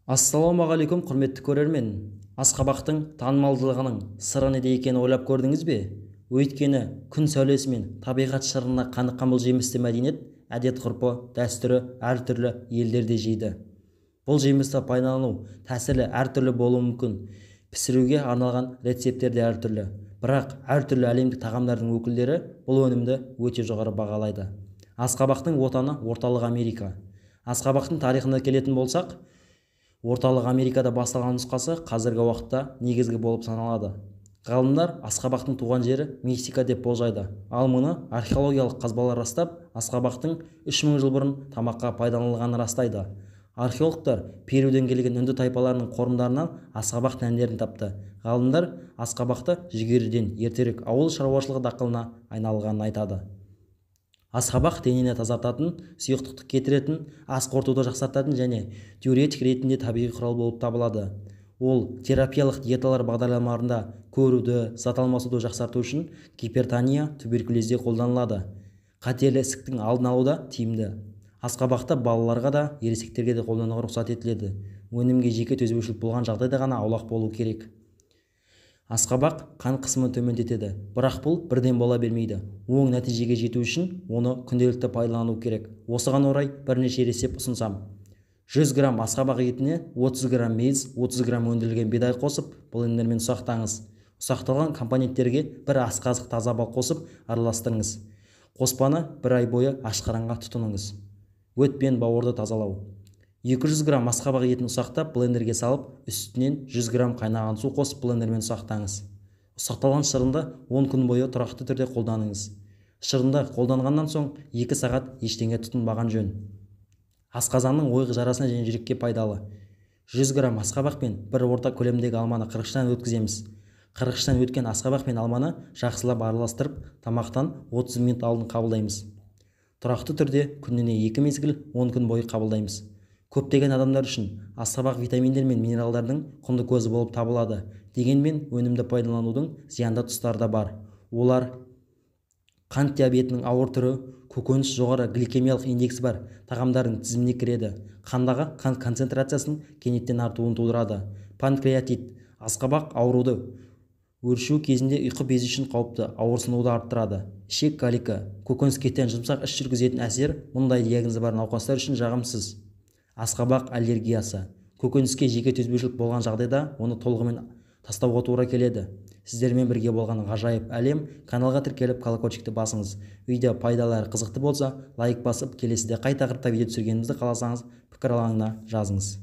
Ассалаумағалейкум құрметті көрермен. Асқабақтың танымалдылығының сыры неде екенін ойлап көрдіңіз бе? Өйткені күн сәулесі мен табиғат шырына қаныққан бұл жемісті мәдениет, әдет-ғұрпы, дәстүрі әртүрлі елдерде жейді. Бұл жемісті пайдалану тәсілі әртүрлі болуы мүмкін. Пісіруге арналған рецепттер де әртүрлі. Бірақ әртүрлі әлемдік тағамдардың өкілдері бұл өнімді өте жоғары бағалайды. Асқабақтың отаны орталық Америка. Асқабақтың тарихына келетін болсақ, орталық Америкада басталған нұсқасы қазіргі уақытта негізгі болып саналады. Ғалымдар Асқабақтың туған жері Мексика деп болжайды. Ал мұны археологиялық қазбалар растап, Асқабақтың 3000 жыл бұрын тамаққа пайдаланылғанын растайды. Археологтар Перуден келген үнді тайпаларының қорымдарынан Асқабақ дәндерін тапты. Ғалымдар Асқабақты жүгеріден ертерек ауыл шаруашылығы дақылына айналғанын айтады. Асқабақ денені тазартатын, сұйықтықты кетіретін, ас қорытуды жақсартатын және диуретик ретінде табиғи құрал болып табылады. Ол терапиялық диеталар бағдарламаларында көруді, зат алмасуды жақсарту үшін гипертония, туберкулезде қолданылады. Қатерлі ісіктің алдын алуда тиімді. Асқабақты балаларға да, ересектерге де қолдануға рұқсат етіледі. Өнімге жеке төзбеушілік болған жағдайда ғана аулақ болу керек. Асқабақ қан қысымын төмендетеді, бірақ бұл бірден бола бермейді. Оң нәтижеге жету үшін оны күнделікті пайдалану керек. Осыған орай бірнеше рецепт ұсынсам: 100 грамм асқабақ етіне 30 грамм мейіз, 30 грамм өндірілген бидай қосып, блендермен ұсақтаңыз. Ұсақталған компоненттерге бір ас қасық таза бал қосып араластырыңыз. Қоспаны бір ай бойы ашқараңға тұтыныңыз. Өт пен бауырды тазалау. 200 грамм асқабақ етін ұсақтап блендерге салып, үстінен 100 грамм қайнаған су қосып блендермен ұсақтаңыз. Ұсақталған шырынды 10 күн бойы тұрақты түрде қолданыңыз. Шырынды қолданғаннан соң 2 сағат ештеңе тұтынбаған жөн. Асқазанның ойық жарасына және жүрекке пайдалы. 100 грамм асқабақ пен бір орта көлемдегі алманы қырғыштан өткіземіз. Қырғыштан өткен асқабақ пен алманы жақсылап араластырып, тамақтан 30 минут алдын қабылдаймыз. Тұрақты түрде күніне 2 мезгіл 10 күн бойы қабылдаймыз. Көптеген адамдар үшін асқабақ витаминдер мен минералдардың құнды көзі болып табылады. Дегенмен өнімді пайдаланудың зиянды тұстары да бар. Олар қант диабетінің ауыр түрі, көкөніс жоғары гликемиялық индексі бар тағамдардың тізіміне кіреді. Қандағы қант концентрациясының кенеттен артуын тудырады. Панкреатит. Асқабақ ауруды өршу кезінде ұйқы безі үшін қауіпті, ауырсынуды арттырады. Ішек коликі. Көкөніс кеттен жұмсақ іш жүргізетін әсер мұндай диагнозы бар науқастар үшін жағымсыз. Асқабақ аллергиясы. Көкөніске жеке төзбеушілік болған жағдайда оны толығымен тастауға тура келеді. Сіздермен бірге болған ғажайып әлем. Каналға тіркеліп колокольчикті басыңыз. Видео пайдалы әрі қызықты болса, лайк басып, келесіде қай тақырыпта видео түсіргенімізді қаласаңыз, пікір алаңына жазыңыз.